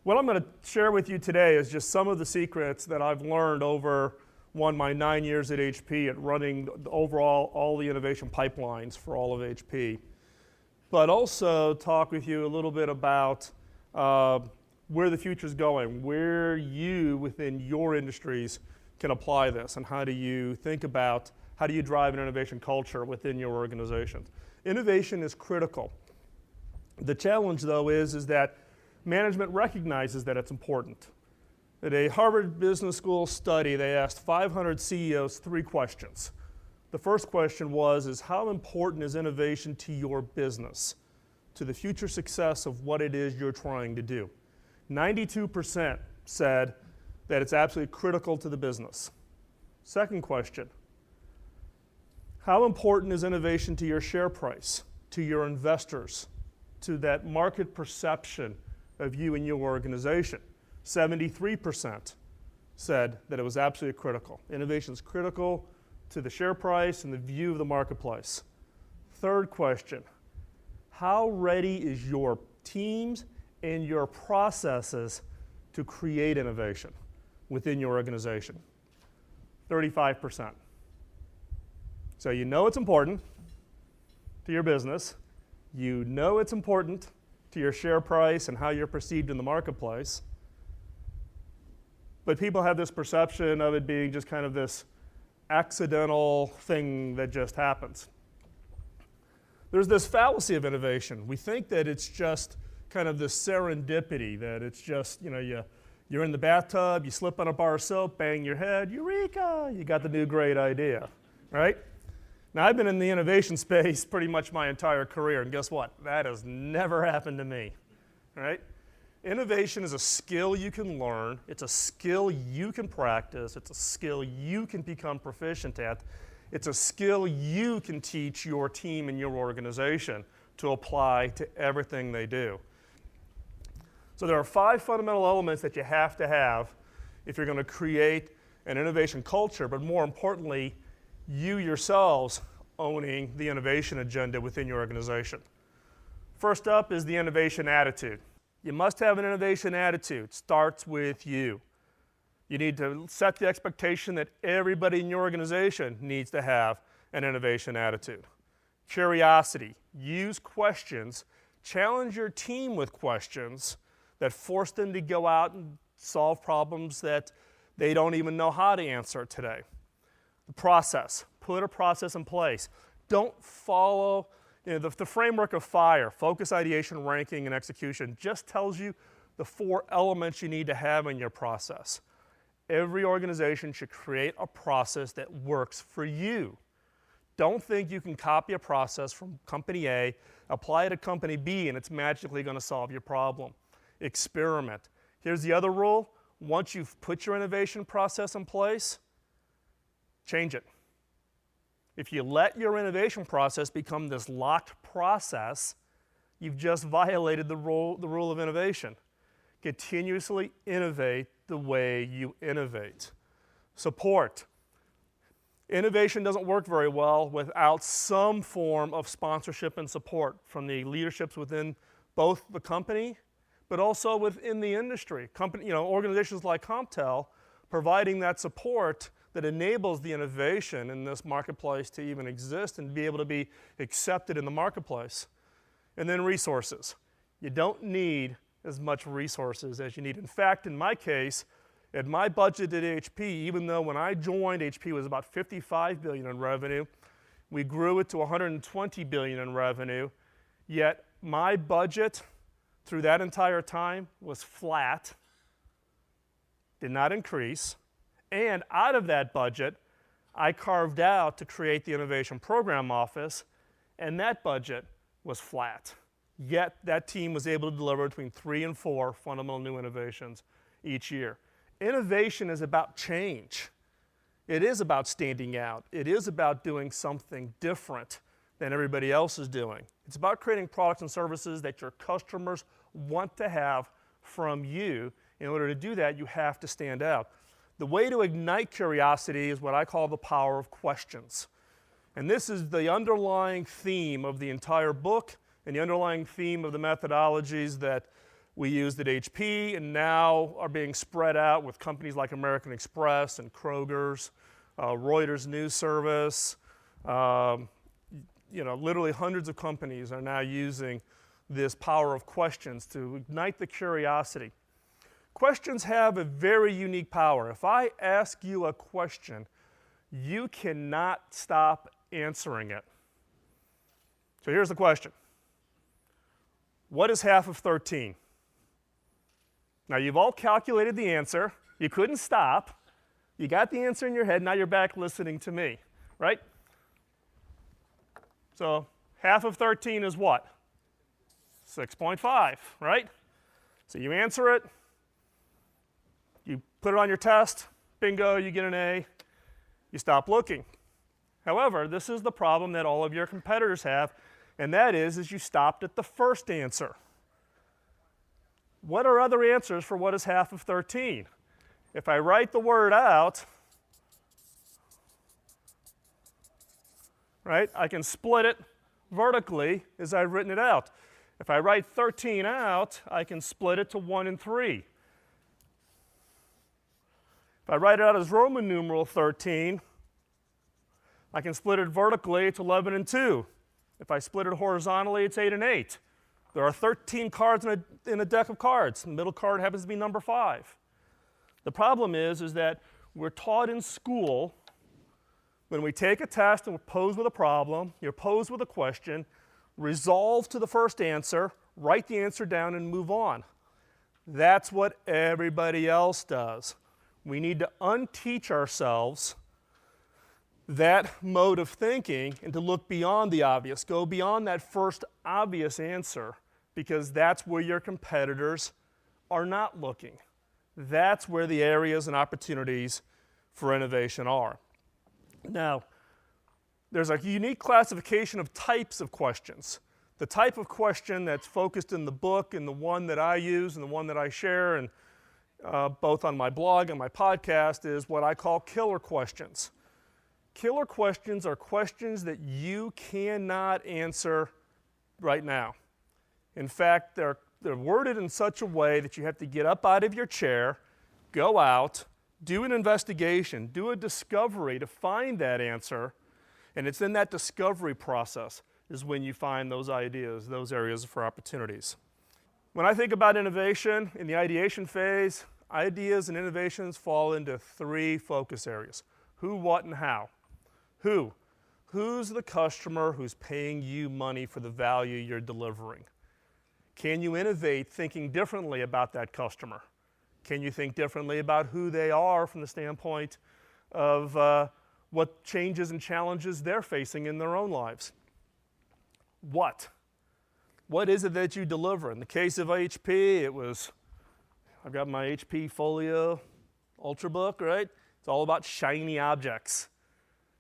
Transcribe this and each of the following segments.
What I'm going to share with you today is just some of the secrets that I've learned over my 9 years at HP at running overall all the innovation pipelines for all of HP. But also talk with you a little bit about where the future's going, where you within your industries can apply this, and how do you think about, how do you drive an innovation culture within your organization. Innovation is critical. The challenge though is that management recognizes that it's important. At a Harvard Business School study, they asked 500 CEOs 3 questions. The first question is how important is innovation to your business, to the future success of what it is you're trying to do? 92% said that it's absolutely critical to the business. Second question, how important is innovation to your share price, to your investors, to that market perception of you and your organization? 73% said that it was absolutely critical. Innovation is critical to the share price and the view of the marketplace. Third question, how ready is your teams and your processes to create innovation within your organization? 35%. So you know it's important to your business, you know it's important to your share price and how you're perceived in the marketplace, but people have this perception of it being just kind of this accidental thing that just happens. There's this fallacy of innovation. We think that it's just kind of this serendipity, that it's just, you're in the bathtub, you slip on a bar of soap, bang your head, eureka, you got the new great idea, right? Now I've been in the innovation space pretty much my entire career, and guess what? That has never happened to me, right? Innovation is a skill you can learn, it's a skill you can practice, it's a skill you can become proficient at, it's a skill you can teach your team and your organization to apply to everything they do. So there are 5 fundamental elements that you have to have if you're going to create an innovation culture, but more importantly, you yourselves owning the innovation agenda within your organization. First up is the innovation attitude. You must have an innovation attitude. It starts with you. You need to set the expectation that everybody in your organization needs to have an innovation attitude. Curiosity. Use questions. Challenge your team with questions that force them to go out and solve problems that they don't even know how to answer today. The process. Put a process in place. Don't follow the framework of FIRE, focus, ideation, ranking, and execution, just tells you the 4 elements you need to have in your process. Every organization should create a process that works for you. Don't think you can copy a process from company A, apply it to company B, and it's magically going to solve your problem. Experiment. Here's the other rule. Once you've put your innovation process in place, change it. If you let your innovation process become this locked process, you've just violated the rule of innovation. Continuously innovate the way you innovate. Support. Innovation doesn't work very well without some form of sponsorship and support from the leaderships within both the company, but also within the industry. Organizations like COMPTEL providing that support that enables the innovation in this marketplace to even exist and be able to be accepted in the marketplace. And then resources. You don't need as much resources as you need. In fact, in my case, at my budget at HP, even though when I joined, HP was about $55 billion in revenue, we grew it to $120 billion in revenue, yet my budget through that entire time was flat, did not increase, and out of that budget, I carved out to create the Innovation Program Office, and that budget was flat. Yet that team was able to deliver between 3 and 4 fundamental new innovations each year. Innovation is about change. It is about standing out. It is about doing something different than everybody else is doing. It's about creating products and services that your customers want to have from you. In order to do that, you have to stand out. The way to ignite curiosity is what I call the power of questions. And this is the underlying theme of the entire book and the underlying theme of the methodologies that we used at HP and now are being spread out with companies like American Express and Kroger's, Reuters News Service. Literally hundreds of companies are now using this power of questions to ignite the curiosity. Questions have a very unique power. If I ask you a question, you cannot stop answering it. So here's the question. What is half of 13? Now you've all calculated the answer. You couldn't stop. You got the answer in your head. Now you're back listening to me, right? So half of 13 is what? 6.5, right? So you answer it. You put it on your test. Bingo, you get an A. You stop looking. However, this is the problem that all of your competitors have, and that is you stopped at the first answer. What are other answers for what is half of 13? If I write the word out, right, I can split it vertically as I've written it out. If I write 13 out, I can split it to 1 and 3. If I write it out as Roman numeral 13, I can split it vertically to 11 and 2. If I split it horizontally, it's 8 and 8. There are 13 cards in a deck of cards. The middle card happens to be number 5. The problem is that we're taught in school, when we take a test and we're posed with a problem, you're posed with a question, resolve to the first answer, write the answer down, and move on. That's what everybody else does. We need to unteach ourselves that mode of thinking and to look beyond the obvious, go beyond that first obvious answer, because that's where your competitors are not looking. That's where the areas and opportunities for innovation are. Now, there's a unique classification of types of questions. The type of question that's focused in the book and the one that I use and the one that I share and both on my blog and my podcast is what I call killer questions. Killer questions are questions that you cannot answer right now. In fact, they're worded in such a way that you have to get up out of your chair, go out, do an investigation, do a discovery to find that answer, and it's in that discovery process is when you find those ideas, those areas for opportunities. When I think about innovation in the ideation phase, ideas and innovations fall into 3 focus areas: who, what, and how. Who? Who's the customer who's paying you money for the value you're delivering? Can you innovate thinking differently about that customer? Can you think differently about who they are from the standpoint of what changes and challenges they're facing in their own lives? What? What is it that you deliver? In the case of HP, I've got my HP Folio Ultrabook, right? It's all about shiny objects.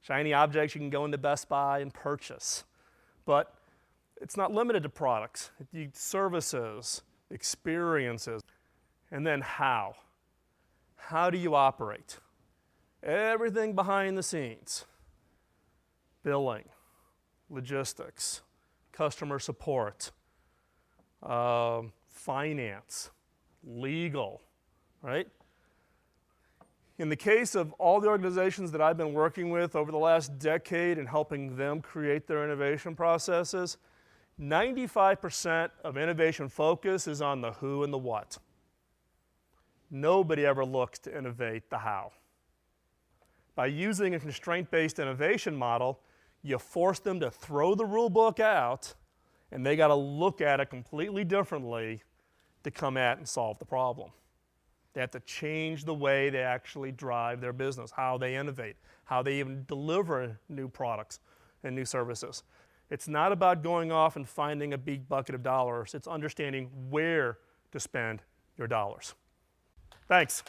Shiny objects you can go into Best Buy and purchase. But it's not limited to products. Services, experiences, and then how. How do you operate? Everything behind the scenes. Billing, logistics, customer support, finance, legal, right? In the case of all the organizations that I've been working with over the last decade and helping them create their innovation processes, 95% of innovation focus is on the who and the what. Nobody ever looks to innovate the how. By using a constraint-based innovation model, you force them to throw the rule book out, and they got to look at it completely differently to come at and solve the problem. They have to change the way they actually drive their business, how they innovate, how they even deliver new products and new services. It's not about going off and finding a big bucket of dollars. It's understanding where to spend your dollars. Thanks.